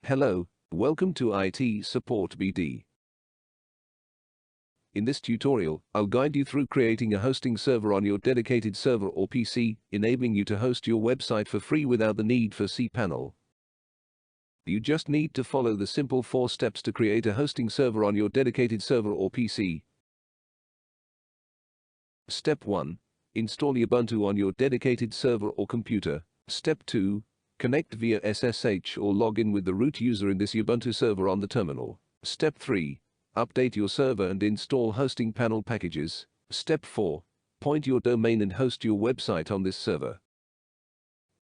Hello, welcome to IT Support BD. In this tutorial, I'll guide you through creating a hosting server on your dedicated server or PC, enabling you to host your website for free without the need for cPanel. You just need to follow the simple 4 steps to create a hosting server on your dedicated server or PC. Step 1. Install Ubuntu on your dedicated server or computer. Step 2. Connect via SSH or log in with the root user in this Ubuntu server on the terminal. Step 3. Update your server and install hosting panel packages. Step 4. Point your domain and host your website on this server.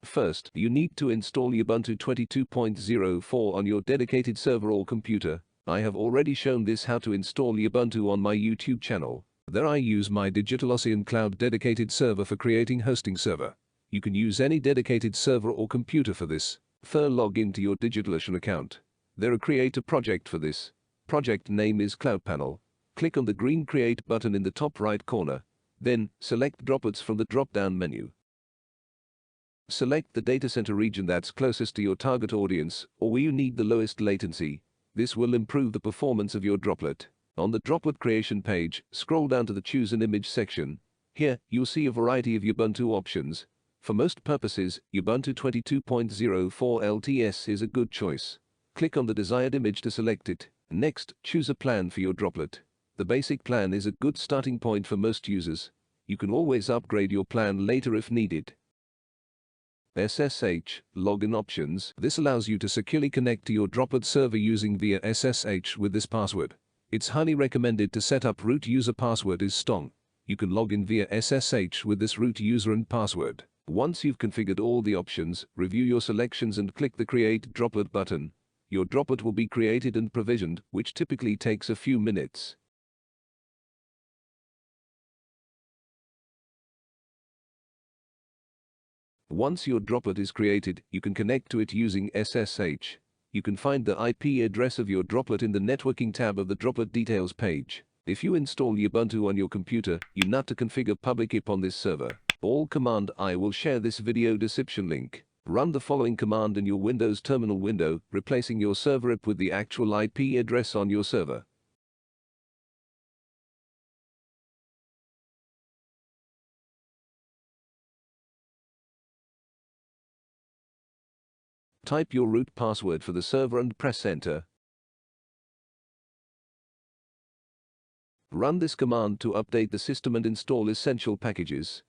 First, you need to install Ubuntu 22.04 on your dedicated server or computer. I have already shown this how to install Ubuntu on my YouTube channel. There I use my DigitalOcean cloud dedicated server for creating hosting server. You can use any dedicated server or computer for this. First, log into your DigitalOcean account. There create a project for this. Project name is CloudPanel. Click on the green Create button in the top right corner. Then, select Droplets from the drop-down menu. Select the data center region that's closest to your target audience, or where you need the lowest latency. This will improve the performance of your Droplet. On the Droplet creation page, scroll down to the Choose an Image section. Here, you'll see a variety of Ubuntu options. For most purposes, Ubuntu 22.04 LTS is a good choice. Click on the desired image to select it. Next, choose a plan for your Droplet. The basic plan is a good starting point for most users. You can always upgrade your plan later if needed. SSH login options. This allows you to securely connect to your Droplet server using via SSH with this password. It's highly recommended to set up root user password is strong. You can log in via SSH with this root user and password. Once you've configured all the options, review your selections and click the Create Droplet button. Your Droplet will be created and provisioned, which typically takes a few minutes. Once your Droplet is created, you can connect to it using SSH. You can find the IP address of your Droplet in the Networking tab of the Droplet Details page. If you install Ubuntu on your computer, you need to configure public IP on this server. All command I will share this video description link. Run the following command in your Windows terminal window, replacing your server IP with the actual IP address on your server. Type your root password for the server and press enter. Run this command to update the system and install essential packages.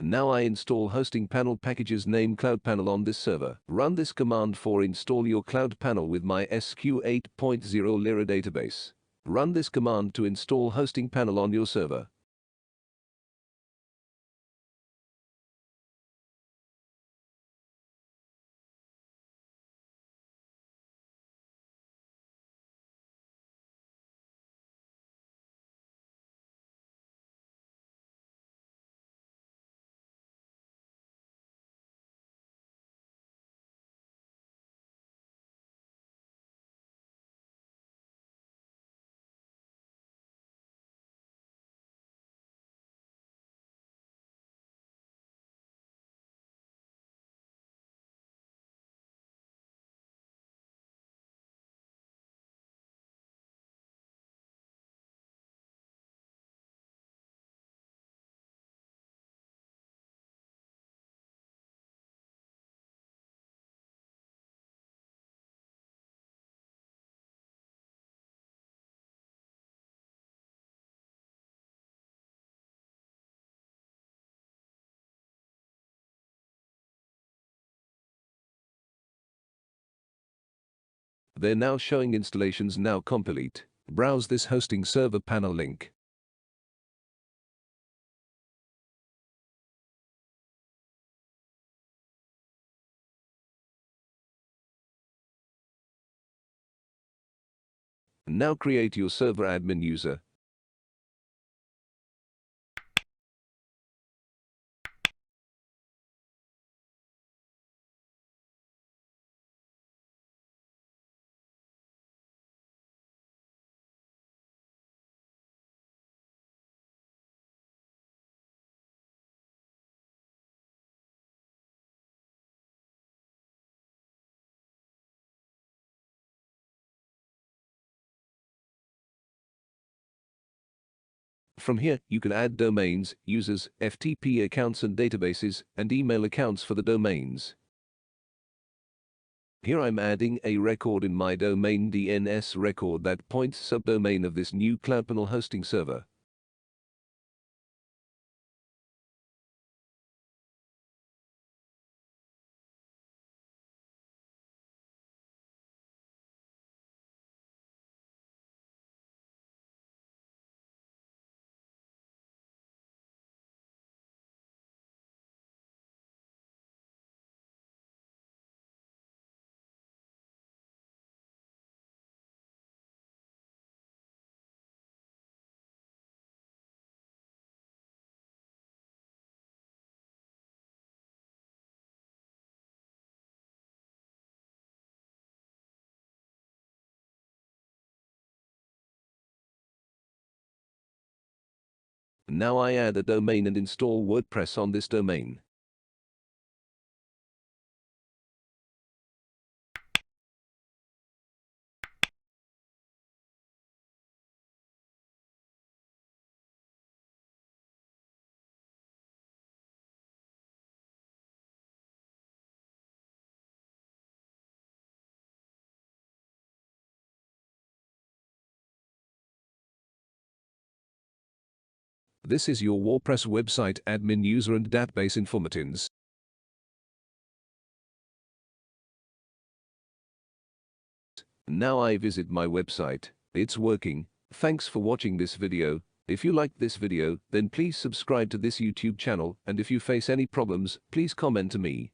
Now I install hosting panel packages named CloudPanel on this server. Run this command for install your CloudPanel with my SQ 8.0 Lyra database. Run this command to install hosting panel on your server. They're now showing installations now complete. Browse this hosting server panel link. Now create your server admin user. From here, you can add domains, users, FTP accounts and databases, and email accounts for the domains. Here I'm adding a record in my domain DNS record that points subdomain of this new CloudPanel hosting server. Now I add a domain and install WordPress on this domain. This is your WordPress website admin user and database informations. Now I visit my website. It's working. Thanks for watching this video. If you liked this video, then please subscribe to this YouTube channel, and if you face any problems, please comment to me.